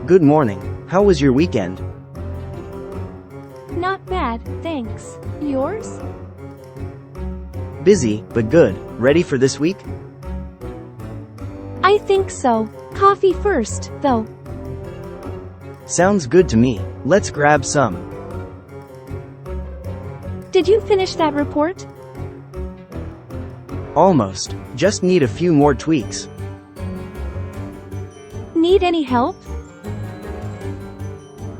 Good morning. How was your weekend? Not bad, thanks. Yours? Busy, but good. Ready for this week? I think so. Coffee first, though. Sounds good to me. Let's grab some. Did you finish that report? Almost. Just need a few more tweaks. Need any help?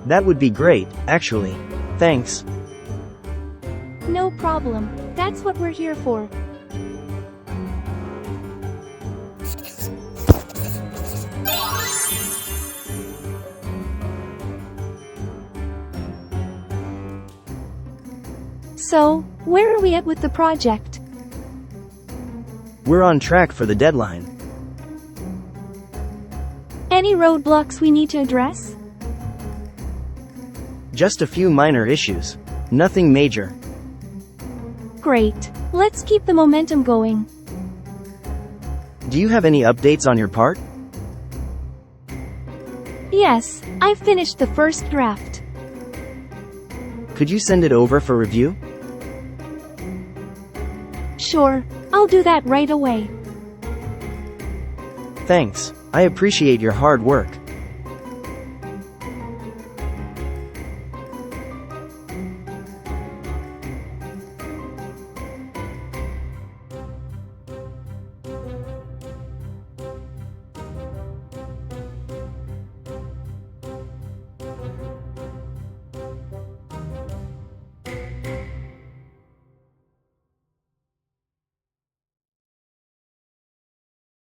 That would be great, actually. Thanks. No problem. That's what we're here for. So, where are we at with the project? We're on track for the deadline. Any roadblocks we need to address? Just a few minor issues. Nothing major. Great. Let's keep the momentum going. Do you have any updates on your part? Yes, I've finished the first draft. Could you send it over for review? Sure, I'll do that right away. Thanks. I appreciate your hard work.